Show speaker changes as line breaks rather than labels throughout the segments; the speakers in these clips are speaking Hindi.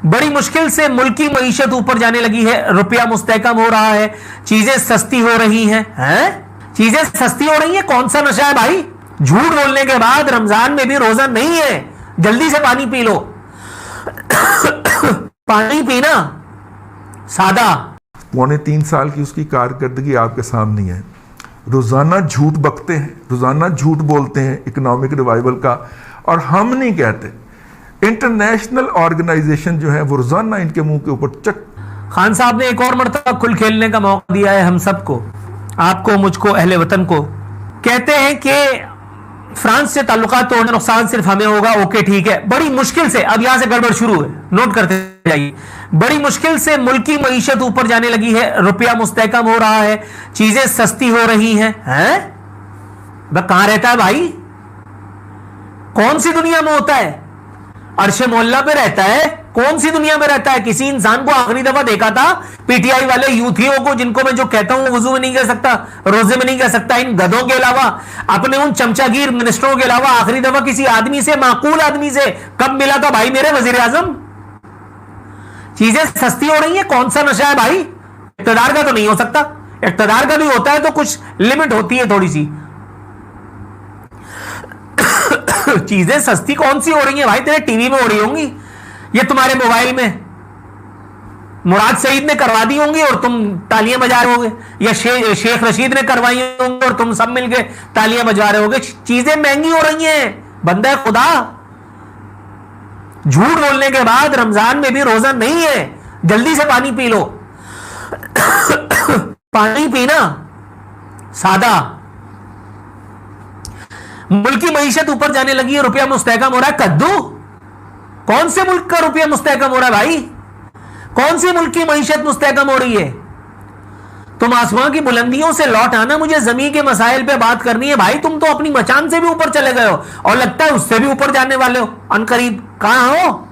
बड़ी मुश्किल से मुल्की मईशत ऊपर जाने लगी है, रुपया मुस्तहकम हो रहा है, चीजें सस्ती हो रही हैं। चीजें सस्ती हो रही हैं, कौन सा नशा है भाई? झूठ बोलने के बाद रमजान में भी रोजा नहीं है, जल्दी से पानी पी लो। पानी पीना सादा।
2.25 साल की उसकी कारकर्दगी आपके सामने है। रोजाना झूठ बकते हैं, रोजाना झूठ बोलते हैं इकोनॉमिक रिवाइवल का, और हम नहीं कहते। इंटरनेशनल ऑर्गेनाइजेशन जो है वो रोजाना इनके मुंह के ऊपर चक।
खान साहब ने एक और मर्तबा खुल खेलने का मौका दिया है हम सबको, आपको, मुझको, अहले वतन को। कहते हैं कि फ्रांस से ताल्लुकात तोड़ने नुकसान सिर्फ हमें होगा। ओके ठीक है, बड़ी मुश्किल से, अब यहां से गड़बड़ शुरू है, नोट करते जाइए। बड़ी मुश्किल से मुल्की मईशत ऊपर जाने लगी है, रुपया मुस्तहकम हो रहा है, चीजें सस्ती हो रही हैं। कहां रहता है भाई? कौन सी दुनिया में होता है? अर्शे मोहल्ला पे रहता है? कौन सी दुनिया में रहता है? किसी इंसान को आखिरी दफा देखा था पीटीआई वाले यूथियों को, जिनको मैं जो कहता हूं वुजू में नहीं कह सकता, रोजे में नहीं कह सकता, इन गधों के अलावा, अपने उन चमचागिर मिनिस्टरों के अलावा आखिरी दफा किसी आदमी से, माकूल आदमी से कब मिला था भाई मेरे वजीर आजम? चीजें सस्ती हो रही है, कौन सा नशा है भाई? इक्तदार का तो नहीं हो सकता, इक्तदार का भी होता है तो कुछ लिमिट होती है थोड़ी सी। चीजें सस्ती कौन सी हो रही है भाई? तेरे टीवी में हो रही होंगी, ये तुम्हारे मोबाइल में मुराद सईद ने करवा दी होंगी और तुम तालियां बजा रहे होगे, या शेख रशीद ने करवाई होंगी और तुम सब मिलके तालियां बजा रहे होगे। चीजें महंगी हो रही हैं, बंदा खुदा। झूठ बोलने के बाद रमजान में भी रोजा नहीं है, जल्दी से पानी पी लो। पानी पीना सादा। मुल्की मईशत ऊपर जाने लगी है, रुपया मुस्तहकम हो रहा है। कद्दू? कौन से मुल्क का रुपया मुस्तहकम हो रहा है भाई? कौन सी मुल्क की मईशत मुस्तहकम हो रही है? तुम आसमां की बुलंदियों से लौट आना, मुझे जमीन के मसाइल पे बात करनी है भाई। तुम तो अपनी मचान से भी ऊपर चले गए हो और लगता है उससे भी ऊपर जाने वाले हो अनकरीब। कहां हो?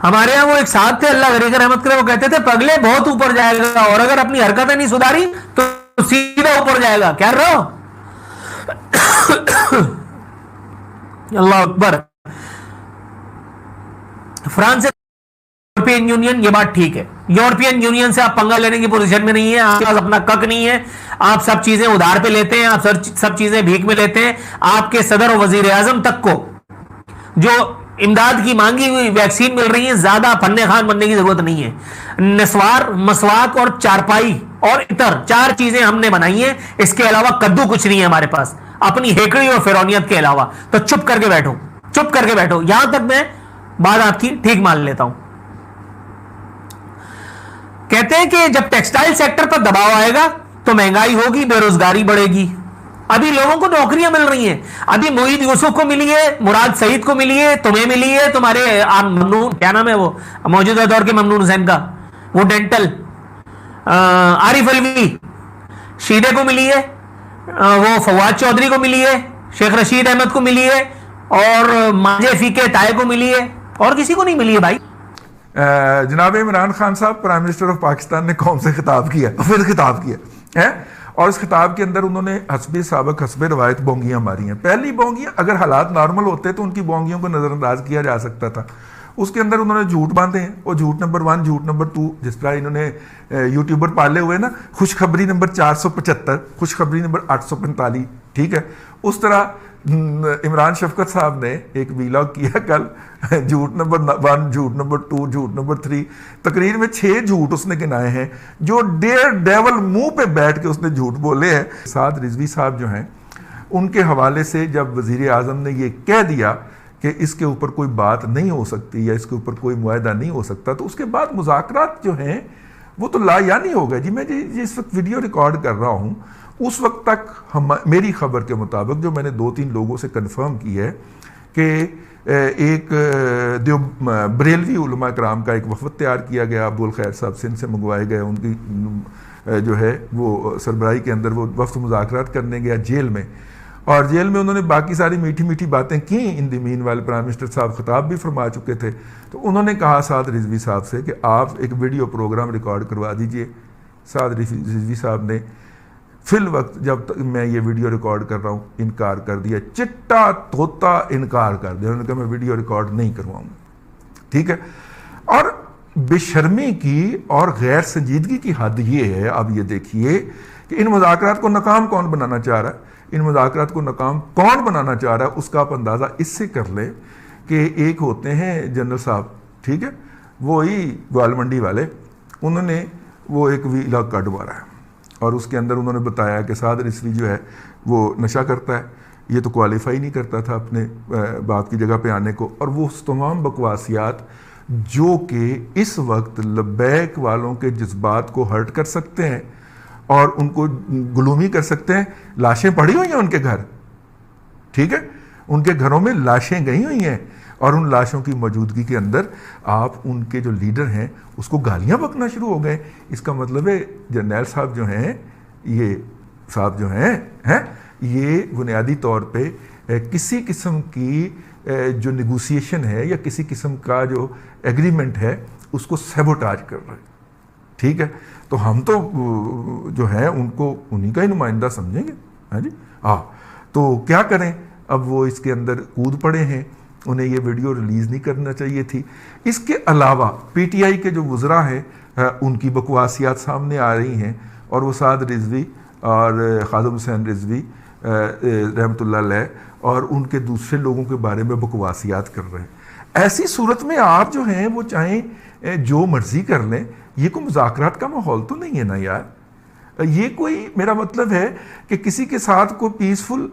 हमारे यहां वो एक साथ थे, अल्लाह गरीब रहमत करे, वो कहते थे पगले बहुत ऊपर जाएगा और अगर अपनी हरकतें नहीं सुधारी तो सीधा ऊपर जाएगा। क्या रहो? अल्लाह अकबर। फ्रांस, यूरोपियन यूनियन, ये बात ठीक है, यूरोपियन यूनियन से आप पंगा लेने की पोजीशन में नहीं है, आपके पास अपना कक नहीं है, आप सब चीजें उधार पे लेते हैं, आप सब चीजें भीख में लेते हैं। आपके सदर और वजीर आजम तक को जो इमदाद की मांगी हुई वैक्सीन मिल रही है, ज्यादा फन्ने खान बनने की जरूरत नहीं है। नस्वार, मसवाक और चारपाई और इतर 4 चीजें हमने बनाई हैं, इसके अलावा कद्दू कुछ नहीं है हमारे पास, अपनी हेकड़ी और फिरौनियत के अलावा। तो चुप करके बैठो, चुप करके बैठो। यहां तक मैं बात आपकी ठीक मान लेता हूं। कहते हैं कि जब टेक्सटाइल सेक्टर पर दबाव आएगा तो महंगाई होगी, बेरोजगारी बढ़ेगी। अभी लोगों को नौकरियां मिल रही हैं, अभी मोईद यूसुफ को मिली है, मुराद सईद को मिली है, तुम्हें मिली है, तुम्हारे ममनून, क्या नाम है वो मौजूदा दौर के ममनून हुसैन का, वो डेंटल, आरिफ अलवी शीदे को मिली है, वो फवाद चौधरी को मिली है, शेख रशीद अहमद को मिली है, और माजे फीके ताए को मिली है, और किसी को नहीं मिली है भाई।
जनाब इमरान खान साहब प्राइम मिनिस्टर ऑफ पाकिस्तान ने कौम से खिताब किया, फिर खिताब किया है, और इस खिताब के अंदर उन्होंने हस्बे साबक हस्बे रवायत बोंगियां मारी हैं। पहली बोंगियां, अगर हालात नॉर्मल होते तो उनकी बोंगियों को नज़रअंदाज किया जा सकता था। उसके अंदर उन्होंने झूठ बांधे हैं, और झूठ नंबर 1, झूठ नंबर 2, जिस तरह इन्होंने यूट्यूबर पाले हुए ना, खुशखबरी नंबर 475, खुशखबरी नंबर 845, ठीक है। उस तरह इमरान शफकत साहब ने एक वीलॉग किया कल, झूठ नंबर 1, झूठ नंबर 2, झूठ नंबर 3, तकरीर में 6 झूठ उसने गिनाए हैं, जो डेयर डेवल मुंह पे बैठ के उसने झूठ बोले हैं। साथ रिजवी साहब जो हैं, उनके हवाले से जब वजीर आजम ने ये कह दिया कि इसके ऊपर कोई बात नहीं हो सकती या इसके ऊपर कोई मुआहदा नहीं हो सकता, तो उसके बाद मुज़ाकरात जो हैं वो तो लायानी हो गए जी। मैं जिस वक्त वीडियो रिकॉर्ड कर रहा हूँ उस वक्त तक मेरी खबर के मुताबिक, जो मैंने 2-3 लोगों से कंफर्म की है, कि एक बरेलवी उलमा कराम का एक वफद तैयार किया गया, अब्दुल खैर साहब सिंध से मंगवाए गए, उनकी जो है वो सरबराही के अंदर वो वफ्द मुज़ाकरात करने गया जेल में, और जेल में उन्होंने बाकी सारी मीठी मीठी बातें की। इन द मीन वाले प्राइम मिनिस्टर साहब खिताब भी फरमा चुके थे, तो उन्होंने कहा साद रिजवी साहब से कि आप एक वीडियो प्रोग्राम रिकॉर्ड करवा दीजिए। साद रिजवी साहब ने फिल वक्त, जब तक मैं ये वीडियो रिकॉर्ड कर रहा हूँ, इनकार कर दिया, चिट्टा तोता इनकार कर दिया। उन्होंने कहा मैं वीडियो रिकॉर्ड नहीं करवाऊँगा। ठीक है। और बेशर्मी की और गैर संजीदगी की हद ये है, अब ये देखिए कि इन मुज़ाकरात को नाकाम कौन बनाना चाह रहा है, इन मुज़ाकरात को नाकाम कौन बनाना चाह रहा है उसका आप अंदाज़ा इससे कर लें कि एक होते हैं जनरल साहब, ठीक है, वो ही ग्वाल मंडी वाले, उन्होंने वो एक वीला कट मारा है और उसके अंदर उन्होंने बताया कि साद रिजवी जो है वो नशा करता है, ये तो क्वालिफाई नहीं करता था अपने बाप की जगह पे आने को, और वो तमाम बकवासियात जो कि इस वक्त लबैक वालों के जज्बात को हर्ट कर सकते हैं और उनको गुलूमी कर सकते हैं। लाशें पड़ी हुई हैं उनके घर, ठीक है, उनके घरों में लाशें गई हुई हैं और उन लाशों की मौजूदगी के अंदर आप उनके जो लीडर हैं उसको गालियां बकना शुरू हो गए। इसका मतलब है जर्नैल साहब जो हैं, ये साहब जो हैं ये बुनियादी तौर पे किसी किस्म की जो निगोसिएशन है या किसी किस्म का जो एग्रीमेंट है उसको सैबोटाज कर रहे हैं, ठीक है। तो हम तो जो है उनको उन्हीं का ही नुमाइंदा समझेंगे, है जी। हाँ, तो क्या करें, अब वो इसके अंदर कूद पड़े हैं, उन्हें ये वीडियो रिलीज़ नहीं करना चाहिए थी। इसके अलावा पीटीआई के जो वज़रा हैं उनकी बकवासियात सामने आ रही हैं और वो साद रिजवी और खादम हुसैन रिजवी रहमतुल्लाह अलैह और उनके दूसरे लोगों के बारे में बकवासियात कर रहे हैं। ऐसी सूरत में आप जो हैं वो चाहें जो मर्जी कर लें, ये कोई मुज़ाकरात का माहौल तो नहीं है ना यार। ये कोई, मेरा मतलब है कि किसी के साथ कोई पीसफुल,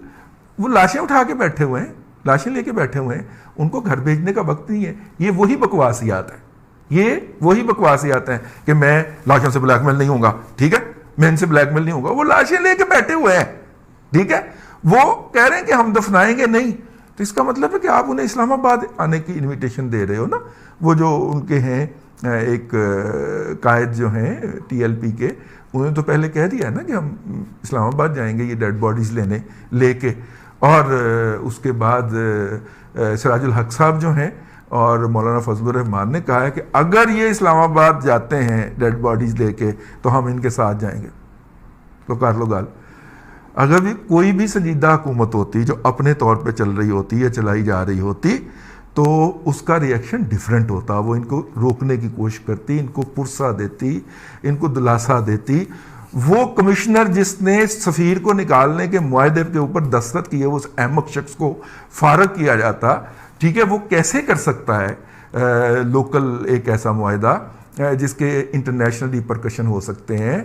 वो लाशें उठा के बैठे हुए हैं, लाशें लेके बैठे हुए हैं, उनको घर भेजने का वक्त नहीं है। ये वही बकवासियात है, ये वही बकवासियात हैं कि मैं लाशों से ब्लैकमेल नहीं होऊंगा, ठीक है, मैं इनसे ब्लैकमेल नहीं होऊंगा। वो लाशें लेके बैठे हुए हैं, ठीक है, वो कह रहे हैं कि हम दफनाएंगे नहीं। तो इसका मतलब है कि आप उन्हें इस्लामाबाद आने की इनविटेशन दे रहे हो ना। वो जो उनके हैं एक कायद जो हैं टीएलपी के, उन्होंने तो पहले कह दिया है ना कि हम इस्लामाबाद जाएंगे ये डेड बॉडीज लेके। और उसके बाद सिराजुल हक साहब जो हैं और मौलाना फजलुर रहमान ने कहा है कि अगर ये इस्लामाबाद जाते हैं डेड बॉडीज लेके तो हम इनके साथ जाएंगे। तो कर लो गाल, अगर भी कोई भी संजीदा हुकूमत होती जो अपने तौर पे चल रही होती या चलाई जा रही होती तो उसका रिएक्शन डिफरेंट होता। वो इनको रोकने की कोशिश करती, इनको पुरसा देती, इनको दिलासा देती। वो कमिश्नर जिसने सफ़ीर को निकालने के मुआहदे के ऊपर दस्तखत किए, वो उस अहमक शख्स को फारग किया जाता, ठीक है। वो कैसे कर सकता है लोकल एक ऐसा मुआहदा जिसके इंटरनेशनल रिपरकशन हो सकते हैं।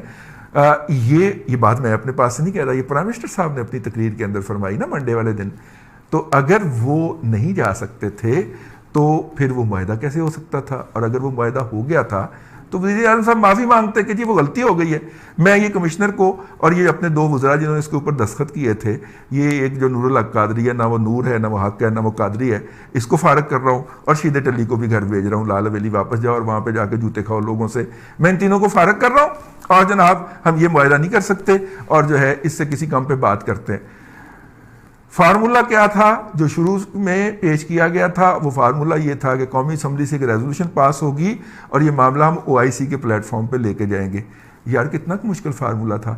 ये बात मैं अपने पास से नहीं कह रहा, ये प्राइम मिनिस्टर साहब ने अपनी तकरीर के अंदर फरमाई ना मंडे वाले दिन। तो अगर वो नहीं जा सकते थे तो फिर वो मुआहदा कैसे हो सकता था? और अगर वो मुआहदा हो गया था तो वज़ीर आज़म साहब माफ़ी मांगते कि जी वो गलती हो गई है, मैं ये कमिश्नर को और ये अपने दो वज़रा जिन्होंने इसके ऊपर दस्तखत किए थे, ये एक जो नूरुल हक कादरी है, ना वो नूर है, ना वो हक है, ना वो कादरी है, इसको फारग कर रहा हूँ और शीदे टली को भी घर भेज रहा हूँ, लाल हवेली वापस जाओ और वहाँ पर जाके जूते खाओ लोगों से। मैं इन तीनों को फारग कर रहा हूँ और जनाब हम ये मुआहदा नहीं कर सकते और जो है इससे किसी काम पर बात करते हैं। फार्मूला क्या था जो शुरू में पेश किया गया था? वो फार्मूला ये था कि कौमी असम्बली से एक रेजोल्यूशन पास होगी और ये मामला हम OIC के प्लेटफॉर्म पे लेके जाएंगे। यार कितना मुश्किल फार्मूला था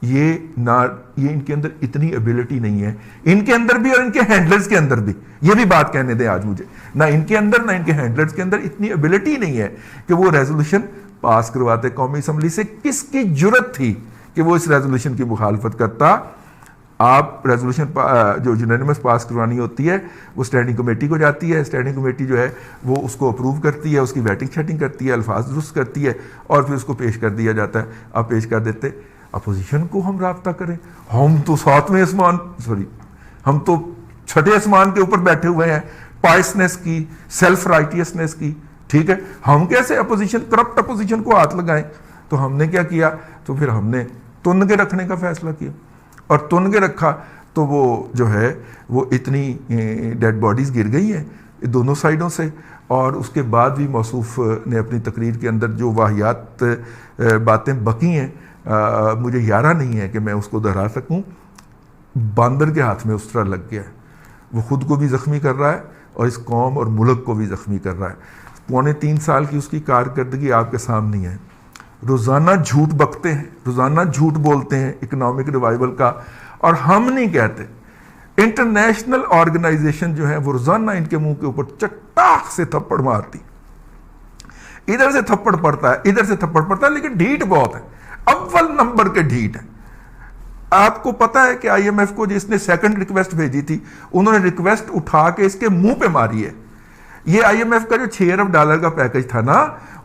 ये। ये इनके अंदर इतनी एबिलिटी नहीं है, इनके अंदर भी और इनके हैंडलर्स के अंदर भी। ये भी बात कहने दें आज मुझे, ना इनके अंदर ना इनके हैंडलर्स के अंदर इतनी एबिलिटी नहीं है कि वो रेजोल्यूशन पास करवाते। कौमी असम्बली से किसकी जुर्रत थी कि वो इस रेजोल्यूशन की मुखालफत करता? आप रेजोल्यूशन जो यूनानिमस पास करवानी होती है वो स्टैंडिंग कमेटी को जाती है, स्टैंडिंग कमेटी जो है वो उसको अप्रूव करती है, उसकी वेटिंग शेटिंग करती है, अल्फाज दुरुस्त करती है और फिर उसको पेश कर दिया जाता है। आप पेश कर देते, अपोजिशन को हम राब्ता करें, हम तो सातवें आसमान, सॉरी हम तो छठे आसमान के ऊपर बैठे हुए हैं पायसनेस की, सेल्फ राइटियसनेस की, ठीक है। हम कैसे अपोजिशन, करप्ट अपोजिशन को हाथ लगाएं? तो हमने क्या किया? तो फिर हमने तुन के रखने का फैसला किया और तुन के रखा तो वो जो है वो इतनी डेड बॉडीज़ गिर गई हैं दोनों साइडों से। और उसके बाद भी मौसूफ ने अपनी तकरीर के अंदर जो वाहियात बातें बकी हैं, मुझे यारा नहीं है कि मैं उसको दोहरा सकूं। बंदर के हाथ में उस तरह लग गया है, वो ख़ुद को भी ज़ख्मी कर रहा है और इस कौम और मुल्क को भी ज़ख्मी कर रहा है। 3.25 साल की उसकी कारकर्दगी आपके सामने है। रोज़ाना झूठ बकते हैं, रोज़ाना झूठ बोलते हैं इकोनॉमिक रिवाइवल का, और हम नहीं कहते। इंटरनेशनल ऑर्गेनाइजेशन जो है वो रोज़ाना इनके मुंह के ऊपर चट्टाक से थप्पड़ मारती, इधर से थप्पड़ पड़ता है, इधर से थप्पड़ पड़ता है, लेकिन ढीठ बहुत है, अव्वल नंबर के ढीठ है। आपको पता है कि आईएमएफ को जिसने सेकंड रिक्वेस्ट भेजी थी, उन्होंने रिक्वेस्ट उठा के इसके मुंह पे मारी है। ये आईएमएफ का जो $6 अरब का पैकेज था ना,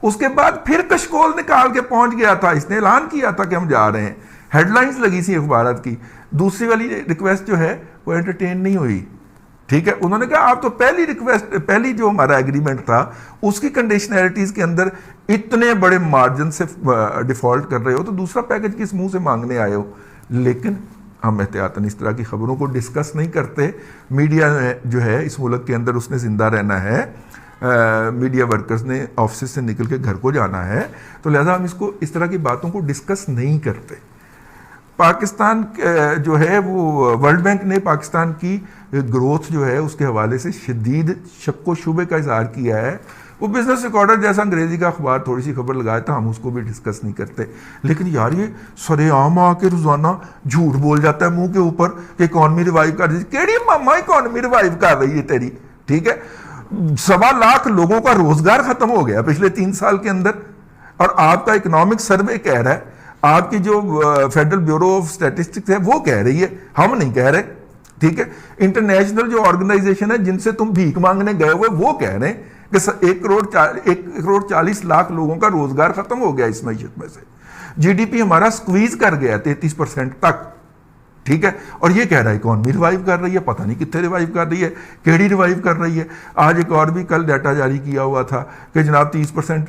उसके बाद फिर कशकोल निकाल के पहुंच गया था, इसने ऐलान किया था कि हम जा रहे हैं, हेडलाइंस लगी थी अखबार की। दूसरी वाली रिक्वेस्ट जो है वो एंटरटेन नहीं हुई, ठीक है। उन्होंने कहा आप तो पहली रिक्वेस्ट, पहली जो हमारा एग्रीमेंट था उसकी कंडीशनैलिटीज के अंदर इतने बड़े मार्जिन से डिफॉल्ट कर रहे हो, तो दूसरा पैकेज किस मुंह से मांगने आए हो। लेकिन हम एहतियातन इस तरह की खबरों को डिस्कस नहीं करते। मीडिया जो है इस मुल्क के अंदर उसने जिंदा रहना है, मीडिया वर्कर्स ने ऑफिस से निकल के घर को जाना है, तो लिहाजा हम इसको इस तरह की बातों को डिस्कस नहीं करते। पाकिस्तान जो है वो वर्ल्ड बैंक ने पाकिस्तान की ग्रोथ जो है उसके हवाले से शदीद शक व शुबे का इजहार किया है। वो बिजनेस रिकॉर्डर जैसा अंग्रेजी का अखबार थोड़ी सी खबर लगाया था, हम उसको भी डिस्कस नहीं करते। लेकिन यार ये सरेआम आके रोजाना झूठ बोल जाता है मुंह के ऊपर कि इकॉनमी रिवाइव कर रही, केड़ी मामा इकॉनमी रिवाइव कर रही है तेरी, ठीक है। 1.25 लाख लोगों का रोजगार खत्म हो गया पिछले 3 साल के अंदर, और आपका इकोनॉमिक सर्वे कह रहा है, आपकी जो फेडरल ब्यूरो ऑफ स्टैटिस्टिक्स है वो कह रही है, हम नहीं कह रहे, ठीक है। इंटरनेशनल जो ऑर्गेनाइजेशन है जिनसे तुम भीख मांगने गए हुए वो कह रहे हैं कि 1 करोड़ 40 लाख लोगों का रोजगार खत्म हो गया इस मईशत में से। जीडीपी हमारा स्क्वीज कर गया 33% तक, ठीक है। और ये कह रहा है इकॉनमी रिवाइव कर रही है, पता नहीं कितने रिवाइव कर रही है, केड़ी रिवाइव कर रही है। आज एक और भी कल डाटा जारी किया हुआ था कि जनाब 30%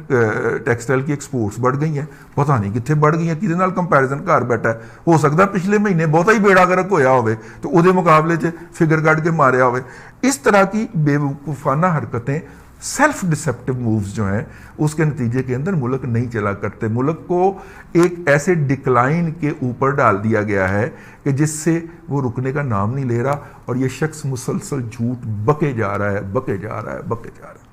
टेक्सटाइल की एक्सपोर्ट्स बढ़ गई हैं, पता नहीं कितने बढ़ गई हैं, किसी नाल कंपैरिजन घर बैठा है। हो सकता है पिछले महीने बहुत ही बेड़ा गर्क होया होवे तो उहदे मुकाबले च फिगर कट के मारिया होवे। इस तरह की बेवकूफाना हरकतें, सेल्फ डिसेप्टिव मूव्स जो हैं, उसके नतीजे के अंदर मुल्क नहीं चला करते। मुल्क को एक ऐसे डिक्लाइन के ऊपर डाल दिया गया है कि जिससे वो रुकने का नाम नहीं ले रहा, और ये शख्स मुसलसल झूठ बके जा रहा है, बके जा रहा है, बके जा रहा है।